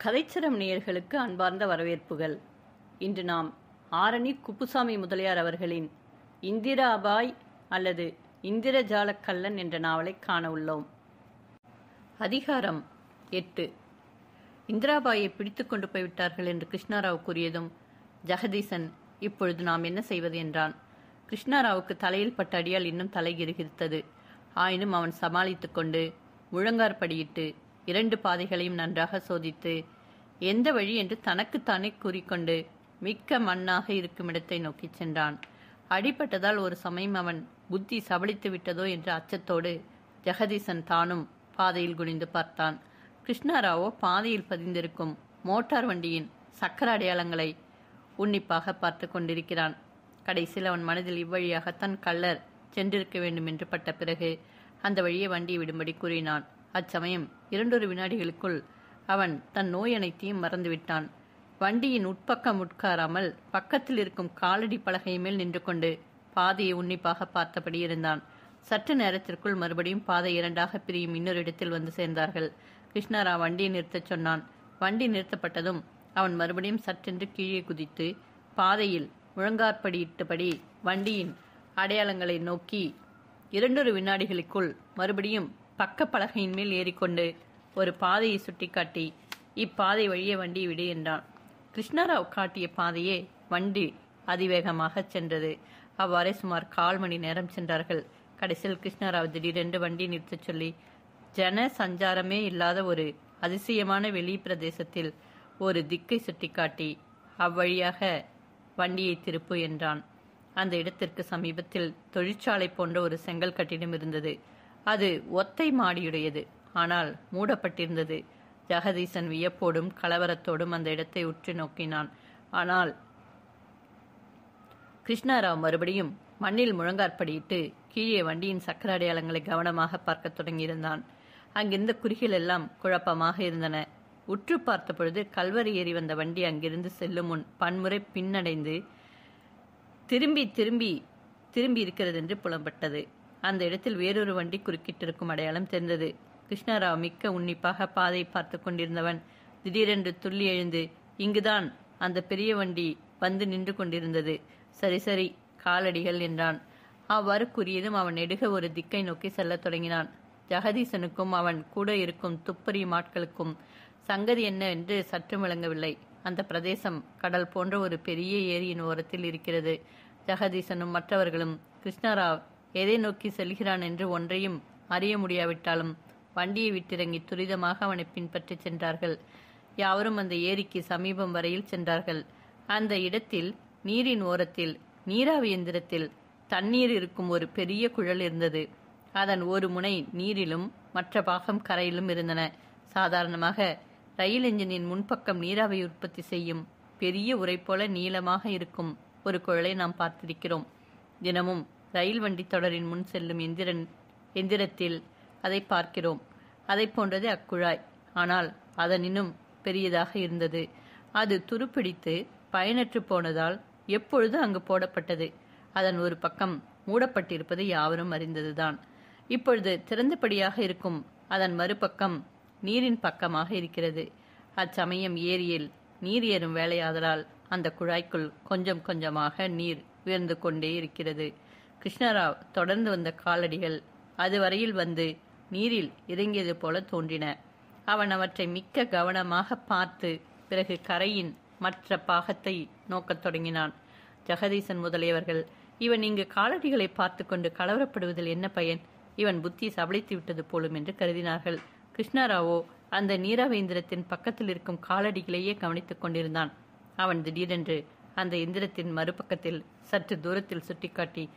கதைச்சிரம் நேயர்களுக்கு அன்பார்ந்த வரவேற்புகள். இன்று நாம் ஆரணி குப்புசாமி முதலியார் அவர்களின் இந்திராபாய் அல்லது இந்திரஜால கள்ளன் என்ற நாவலை காண உள்ளோம். அதிகாரம் 8. இந்திராபாயை பிடித்து கொண்டு போய்விட்டார்கள் என்று கிருஷ்ணாராவ் கூறியதும் ஜெகதீசன், இப்பொழுது நாம் என்ன செய்வது என்றான். கிருஷ்ணாராவுக்கு தலையில் பட்ட அடியால் இன்னும் தலை கிறுகிறுத்தது. ஆயினும் அவன் சமாளித்து கொண்டு முழங்காற்படியிட்டு 2 பாதைகளையும் நன்றாக சோதித்து எந்த வழி என்று தனக்குத்தானே கூறிக்கொண்டு மிக்க மண்ணாக இருக்கும் இடத்தை நோக்கி சென்றான். அடிபட்டதால் ஒரு சமயம் அவன் புத்தி சபலித்து விட்டதோ என்ற அச்சத்தோடு ஜெகதீசன் தானும் பாதையில் குனிந்து பார்த்தான். கிருஷ்ணாராவோ பாதையில் பதிந்திருக்கும் மோட்டார் வண்டியின் சக்கர அடையாளங்களை உன்னிப்பாக பார்த்து கொண்டிருக்கிறான். கடைசியில் அவன் மனதில் இவ்வழியாகத்தான் கள்ளர் சென்றிருக்க வேண்டும் என்று பட்ட பிறகு அந்த வழியை வண்டியை விடும்படி கூறினான். அச்சமயம் 2 வினாடிகளுக்குள் அவன் தன் நோய் அனைத்தையும் மறந்துவிட்டான். வண்டியின் உட்பக்கம் உட்காராமல் பக்கத்தில் இருக்கும் காலடி பலகை மேல் நின்று கொண்டு பாதையை உன்னிப்பாக பார்த்தபடி இருந்தான். சற்று நேரத்திற்குள் மறுபடியும் பாதை 2ஆக பிரியும் இன்னொரு இடத்தில் வந்து சேர்ந்தார்கள். கிருஷ்ணாராவ் வண்டியை நிறுத்தச் சொன்னான். வண்டி நிறுத்தப்பட்டதும் அவன் மறுபடியும் சற்றென்று கீழே குதித்து பாதையில் முழங்காற்படியிட்டபடி வண்டியின் அடையாளங்களை நோக்கி 2 வினாடிகளுக்குள் மறுபடியும் பக்க பலகையின் மேல் ஏறிக்கொண்டு ஒரு பாதையை சுட்டிக்காட்டி, இப்பாதை வழியே வண்டியை விடு என்றான். கிருஷ்ணாராவ் காட்டிய பாதையே வண்டி அதிவேகமாக சென்றது. அவ்வாறே சுமார் 1/4 மணி நேரம் சென்றார்கள். கடைசியில் கிருஷ்ணாராவ் திடீரென்று வண்டி நிறுத்தச் சொல்லி ஜன சஞ்சாரமே இல்லாத ஒரு அதிசயமான வெளி பிரதேசத்தில் ஒரு திக்கை சுட்டிக்காட்டி அவ்வழியாக வண்டியை திருப்பு என்றான். அந்த இடத்திற்கு சமீபத்தில் தொழிற்சாலை போன்ற ஒரு செங்கல் கட்டிடம் இருந்தது. அது ஒத்தை மாடியுடையது, ஆனால் மூடப்பட்டிருந்தது. ஜெகதீசன் வியப்போடும் கலவரத்தோடும் அந்த இடத்தை உற்று நோக்கினான். ஆனால் கிருஷ்ணாராவ் மறுபடியும் மண்ணில் முழங்காற்படியிட்டு கீழே வண்டியின் சக்கர அடையாளங்களை கவனமாக பார்க்க தொடங்கியிருந்தான். அங்கிருந்த குறிகள் எல்லாம் குழப்பமாக இருந்தன. உற்று பார்த்த பொழுது கல்வரி ஏறி வந்த வண்டி அங்கிருந்து செல்லும் முன் பன்முறை பின்னடைந்து திரும்பி இருக்கிறது என்று புலம்பட்டது. அந்த இடத்தில் வேறொரு வண்டி குறுக்கிட்டிருக்கும் அடையாளம் தெரிந்தது. கிருஷ்ணாராவ் மிக்க உன்னிப்பாக பாதையை பார்த்து கொண்டிருந்தவன் திடீரென்று துள்ளி எழுந்து, இங்குதான் அந்த பெரிய வண்டி வந்து நின்று கொண்டிருந்தது. சரி சரி, காலடிகள் என்றான். அவ்வாறு கூறியதும் அவன் நெடுக ஒரு திக்கை நோக்கி செல்லத் தொடங்கினான். ஜெகதீசனுக்கும் அவன் கூட இருக்கும் துப்பறியும் ஆட்களுக்கும் சங்கதி என்ன என்று சற்றும் விளங்கவில்லை. அந்த பிரதேசம் கடல் போன்ற ஒரு பெரிய ஏரியின் ஓரத்தில் இருக்கிறது. ஜெகதீசனும் மற்றவர்களும் கிருஷ்ணாராவ் எதை நோக்கி செல்கிறான் என்று ஒன்றையும் அறிய முடியாவிட்டாலும் வண்டியை விட்டிறங்கி துரிதமாக அவனை பின்பற்றி சென்றார்கள். யாவரும் அந்த ஏரிக்கு சமீபம் வரையில் சென்றார்கள். அந்த இடத்தில் நீரின் ஓரத்தில் நீராவி எந்திரத்தில் தண்ணீர் இருக்கும் ஒரு பெரிய குழல் இருந்தது. அதன் ஒரு முனை நீரிலும் மற்ற பாகம் கரையிலும் இருந்தன. சாதாரணமாக ரயில் என்ஜினின் முன்பக்கம் நீராவி உற்பத்தி செய்யும் பெரிய உரை போல நீளமாக இருக்கும் ஒரு குழலை நாம் பார்த்திருக்கிறோம். தினமும் ரயில் வண்டி தொடரின் முன் செல்லும் எந்திரத்தில் அதை பார்க்கிறோம். அதை போன்றதே அக்குழாய். ஆனால் அதனினும் பெரியதாக இருந்தது. அது துருப்பிடித்து பயனற்று போனதால் எப்பொழுது அங்கு போடப்பட்டது. அதன் ஒரு பக்கம் மூடப்பட்டிருப்பது யாவரும் அறிந்ததுதான். இப்பொழுது திறந்தபடியாக இருக்கும் அதன் மறுபக்கம் நீரின் பக்கமாக இருக்கிறது. அச்சமயம் ஏரியில் நீர் ஏறும் வேலையாதலால் அந்த குழாய்க்குள் கொஞ்சம் கொஞ்சமாக நீர் உயர்ந்து கொண்டே இருக்கிறது. கிருஷ்ணாராவ் தொடர்ந்து வந்த காலடிகள் அதுவரையில் வந்து நீரில் இறங்கியது போல தோன்றின. அவன் அவற்றை மிக்க கவனமாக பார்த்து பிறகு கரையின் மற்ற பாகத்தை நோக்கத் தொடங்கினான். ஜெகதீசன் முதலியவர்கள், இவன் இங்கு காலடிகளை பார்த்து கொண்டு கலவரப்படுவதில் என்ன பயன், இவன் புத்தி சபலித்து விட்டது போலும் என்று கருதினார்கள். கிருஷ்ணாராவோ அந்த நீராவி எந்திரத்தின் பக்கத்தில் இருக்கும் காலடிகளையே கவனித்துக் கொண்டிருந்தான். அவன் திடீரென்று அந்த எந்திரத்தின் மறுபக்கத்தில் சற்று தூரத்தில் சுட்டிக்காட்டி,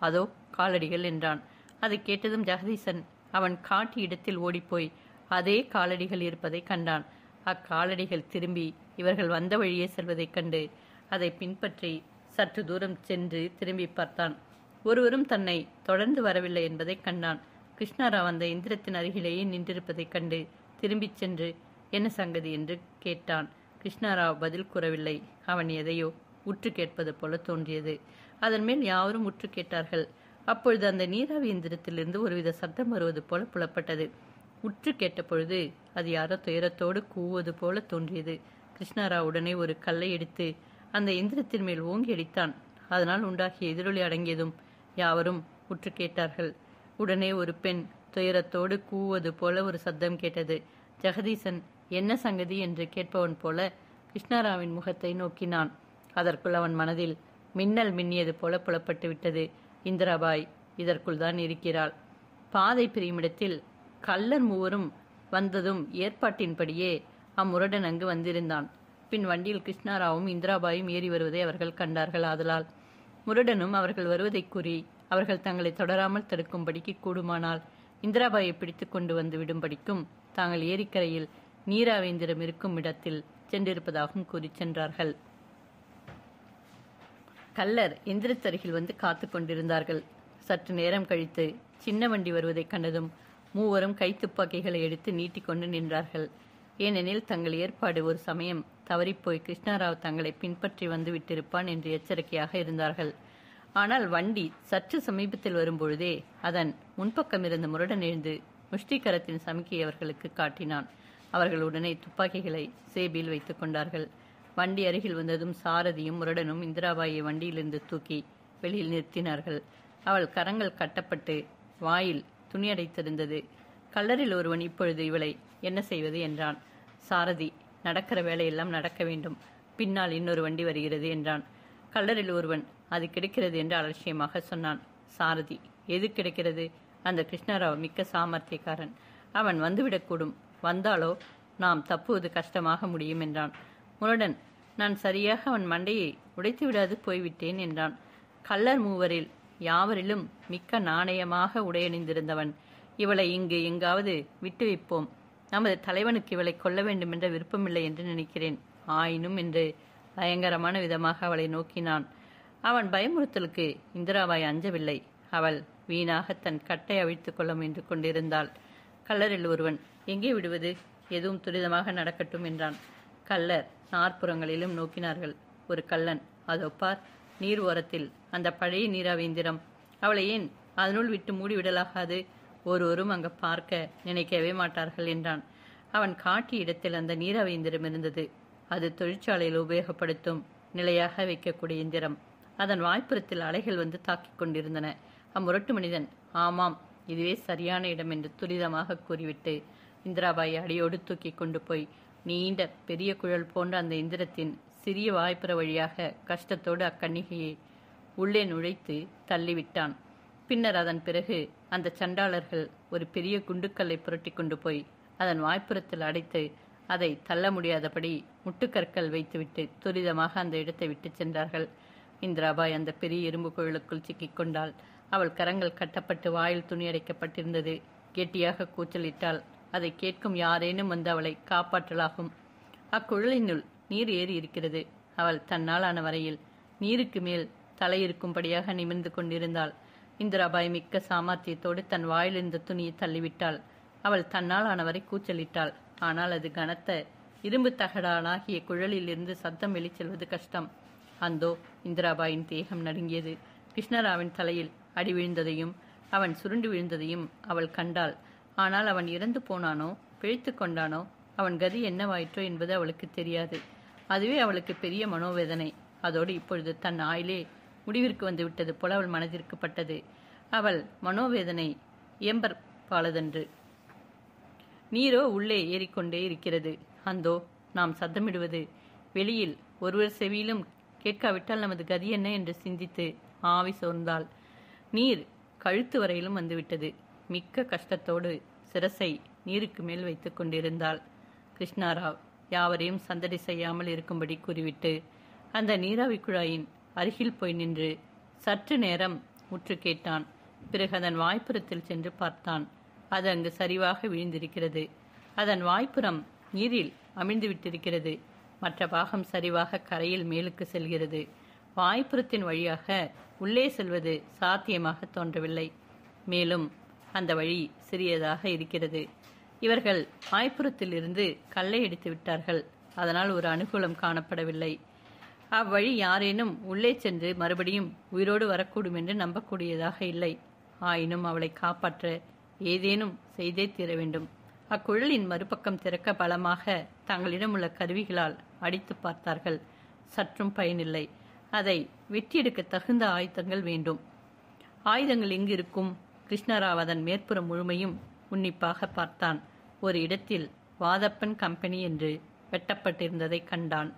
அதோ காலடிகள் என்றான். அதை கேட்டதும் ஜெகதீசன் அவன் காட்டிய இடத்தில் ஓடிப்போய் அதே காலடிகள் இருப்பதை கண்டான். அக்காலடிகள் திரும்பி இவர்கள் வந்த வழியே செல்வதைக் கண்டு அதை பின்பற்றி சற்று தூரம் சென்று திரும்பி பார்த்தான். ஒருவரும் தன்னை தொடர்ந்து வரவில்லை என்பதை கண்டான். கிருஷ்ணாராவ் அந்த எந்திரத்தின் அருகிலேயே நின்றிருப்பதைக் கண்டு திரும்பிச் சென்று என்ன சங்கதி என்று கேட்டான். கிருஷ்ணாராவ் பதில் கூறவில்லை. அவன் எதையோ உற்று கேட்பது போல தோன்றியது. அதன் மேல் யாவரும் உற்று கேட்டார்கள். அப்பொழுது அந்த நீராவி எந்திரத்திலிருந்து ஒருவித சத்தம் வருவது போல புலப்பட்டது. உற்று கேட்டபொழுது அது யாரோ துயரத்தோடு கூவுவது போல தோன்றியது. கிருஷ்ணராவ் உடனே ஒரு கல்லை எடுத்து அந்த எந்திரத்தின் மேல் ஓங்கி அடித்தான். அதனால் உண்டாகிய எதிரொலி அடங்கியதும் யாவரும் உற்று கேட்டார்கள். உடனே ஒரு பெண் துயரத்தோடு கூவுவது போல ஒரு சத்தம் கேட்டது. ஜெகதீசன் என்ன சங்கதி என்று கேட்பவன் போல கிருஷ்ணராவின் முகத்தை நோக்கினான். அதற்குள் அவன் மனதில் மின்னல் மின்னியது போல புலப்பட்டு விட்டது. இந்திராபாய் இதற்குள் தான் இருக்கிறாள். பாதை பிரியுமிடத்தில் கள்ளர் மூவரும் வந்ததும் ஏற்பாட்டின்படியே அம்முரடன் அங்கு வந்திருந்தான். பின் வண்டியில் கிருஷ்ணராவும் இந்திராபாயும் ஏறி வருவதை அவர்கள் கண்டார்கள். ஆதலால் முரடனும் அவர்கள் வருவதை கூறி அவர்கள் தங்களை தொடராமல் தடுக்கும்படிக்கு கூடுமானால் இந்திராபாயை பிடித்து கொண்டு வந்து விடும்படிக்கும் தாங்கள் ஏரிக்கரையில் நீராவேந்திரம் இருக்கும் இடத்தில் சென்றிருப்பதாகவும் கூறி சென்றார்கள். கள்ளர் எந்திரத்தருகில் வந்து காத்து கொண்டிருந்தார்கள். சற்று நேரம் கழித்து சின்ன வண்டி வருவதை கண்டதும் மூவரும் கைத்துப்பாக்கிகளை எடுத்து நீட்டிக்கொண்டு நின்றார்கள். ஏனெனில் தங்கள் ஏற்பாடு ஒரு சமயம் தவறிப்போய் கிருஷ்ணராவ் தங்களை பின்பற்றி வந்து விட்டிருப்பான் என்று எச்சரிக்கையாக இருந்தார்கள். ஆனால் வண்டி சற்று சமீபத்தில் வரும்பொழுதே அதன் முன்பக்கம் இருந்த முரடன் எழுந்து முஷ்டிகரத்தின் சமிக்கையை அவர்களுக்கு காட்டினான். அவர்கள் உடனே துப்பாக்கிகளை சேபில் வைத்துக் கொண்டார்கள். வண்டி அருகில் வந்ததும் சாரதியும் முரடனும் இந்திராபாயை வண்டியிலிருந்து தூக்கி வெளியில் நிறுத்தினார்கள். அவள் கரங்கள் கட்டப்பட்டு வாயில் துணி அடைத்திருந்தது. கல்லரில் ஒருவன் இப்பொழுது இவளை என்ன செய்வது என்றான். சாரதி, நடக்கிற வேலையெல்லாம் நடக்க வேண்டும், பின்னால் இன்னொரு வண்டி வருகிறது என்றான். கல்லரில் ஒருவன் அது கிடைக்கிறது என்று அலட்சியமாக சொன்னான். சாரதி, எது கிடைக்கிறது? அந்த கிருஷ்ணராவ் மிக்க சாமர்த்தியக்காரன், அவன் வந்துவிடக்கூடும், வந்தாலோ நாம் தப்புவது கஷ்டமாக முடியும் என்றான். முரடன், நான் சரியாக அவன் மண்டையை உடைத்து விடாது போய்விட்டேன் என்றான். கள்ளர் மூவரில் யாவரிலும் மிக்க நாணயமாக உடையணிந்திருந்தவன், இவளை இங்கு எங்காவது விட்டு வைப்போம், நமது தலைவனுக்கு இவளை கொல்ல வேண்டுமென்ற விருப்பமில்லை என்று நினைக்கிறேன், ஆயினும் என்று பயங்கரமான விதமாக அவளை நோக்கினான். அவன் பயமுறுத்தலுக்கு இந்திராபாய் அஞ்சவில்லை. அவள் வீணாக தன் கட்டை அவிழ்த்து கொள்ள முயன்று கொண்டிருந்தாள். கள்ளரில் ஒருவன், எங்கே விடுவது, எதுவும் துரிதமாக நடக்கட்டும் என்றான். கள்ளர் நாற்புறங்களிலும் நோக்கினார்கள். ஒரு கள்ளன், அதோ பார், நீர் ஓரத்தில் அந்த பழைய நீராவேந்திரம், அவளை ஏன் அதனுள் விட்டு மூடிவிடலாகாது, ஒருவரும் அங்கு பார்க்க நினைக்கவே மாட்டார்கள் என்றான். அவன் காட்டிய இடத்தில் அந்த நீராவேந்திரம் இருந்தது. அது தொழிற்சாலையில் உபயோகப்படுத்தும் நிலையாக வைக்கக்கூடிய எந்திரம். அதன் வாய்ப்புறத்தில் அலைகள் வந்து தாக்கிக் கொண்டிருந்தன. அம்முரட்டு மனிதன், ஆமாம், இதுவே சரியான இடம் என்று துரிதமாக கூறிவிட்டு இந்திராபாயை அடியோடு தூக்கி கொண்டு போய் நீண்ட பெரிய குழல் போன்ற அந்த எந்திரத்தின் சிறிய வாய்ப்புற வழியாக கஷ்டத்தோடு அக்கன்னிகையை உள்ளே நுழைத்து தள்ளிவிட்டான். பின்னர் அதன் பிறகு அந்த சண்டாளர்கள் ஒரு பெரிய குண்டுக்கல்லை புரட்டி கொண்டு போய் அதன் வாய்ப்புறத்தில் அடைத்து அதை தள்ள முடியாதபடி முட்டுக்கற்கள் வைத்துவிட்டு துரிதமாக அந்த இடத்தை விட்டு சென்றார்கள். இந்திராபாய் அந்த பெரிய இரும்பு குழலுக்குள் சிக்கிக்கொண்டாள். அவள் கரங்கள் கட்டப்பட்டு வாயில் துணி அடைக்கப்பட்டிருந்தது. கெட்டியாக கூச்சலிட்டாள். அதை கேட்கும் யாரேனும் வந்து அவளை காப்பாற்றலாகும். அக்குழலினுள் நீர் ஏறி இருக்கிறது. அவள் தன்னாலான வரையில் நீருக்கு மேல் தலையிருக்கும்படியாக நிமிர்ந்து கொண்டிருந்தாள். இந்திராபாய் மிக்க சாமர்த்தியத்தோடு தன் வாயிலிருந்த துணியை தள்ளிவிட்டாள். அவள் தன்னாலானவரை கூச்சலிட்டாள். ஆனால் அது கனத்த இரும்பு தகடானாகிய குழலில் இருந்து சத்தம் வெளிச்செல்வது கஷ்டம். அந்தோ இந்திராபாயின் தேகம் நடுங்கியது. கிருஷ்ணராவின் தலையில் அடி விழுந்ததையும் அவன் சுருண்டு விழுந்ததையும் அவள் கண்டாள். ஆனால் அவன் இறந்து போனானோ பிழைத்து கொண்டானோ அவன் கதி என்னவாயிற்றோ என்பது அவளுக்கு தெரியாது. அதுவே அவளுக்கு பெரிய மனோவேதனை. அதோடு இப்பொழுது தன் ஆயிலே முடிவிற்கு வந்து விட்டது போல அவள் மனதிற்கு பட்டது. அவள் மனோவேதனை இயம்பற்பாலதன்று. நீரோ உள்ளே ஏறிக்கொண்டே இருக்கிறது. அந்தோ நாம் சத்தமிடுவது வெளியில் ஒருவர் செவியிலும் கேட்காவிட்டால் நமது கதி என்ன என்று சிந்தித்து ஆவி சோர்ந்தாள். நீர் கழுத்து வரையிலும் வந்துவிட்டது. மிக்க கஷ்டத்தோடு சிரசை நீருக்கு மேல் வைத்து கொண்டிருந்தாள். கிருஷ்ணராவ் யாவரையும் சந்தடி செய்யாமல் இருக்கும்படி கூறிவிட்டு அந்த நீராவி குழாயின் அருகில் போய் நின்று சற்று நேரம் முற்று கேட்டான். பிறகு அதன் வாய்ப்புறத்தில் சென்று பார்த்தான். அது அங்கு சரிவாக விழுந்திருக்கிறது. அதன் வாய்ப்புறம் நீரில் அமிழ்ந்து விட்டிருக்கிறது. மற்ற பாகம் சரிவாக கரையில் மேலுக்கு செல்கிறது. வாய்ப்புறத்தின் வழியாக உள்ளே செல்வது சாத்தியமாக தோன்றவில்லை. மேலும் அந்த வழி சிறியதாக இருக்கிறது. இவர்கள் வாய்ப்புறத்தில் இருந்து கல்லை எடுத்து விட்டார்கள். அதனால் ஒரு அனுகூலம் காணப்படவில்லை. அவ்வழி யாரேனும் உள்ளே சென்று மறுபடியும் உயிரோடு வரக்கூடும் என்று நம்பக்கூடியதாக இல்லை. ஆயினும் அவளை காப்பாற்ற ஏதேனும் செய்தே தீர வேண்டும். அக்குழலின் மறுபக்கம் திறக்க பலமாக தங்களிடம் உள்ள கருவிகளால் அடித்து பார்த்தார்கள். சற்றும் பயனில்லை. அதை வெற்றியெடுக்க தகுந்த ஆயுதங்கள் வேண்டும். ஆயுதங்கள் எங்கு இருக்கும்? கிருஷ்ணராவ் அதன் மேற்புறம் முழுமையும் உன்னிப்பாக பார்த்தான். ஒரு இடத்தில் வாதப்பன் கம்பெனி என்று வெட்டப்பட்டிருந்ததை கண்டான்.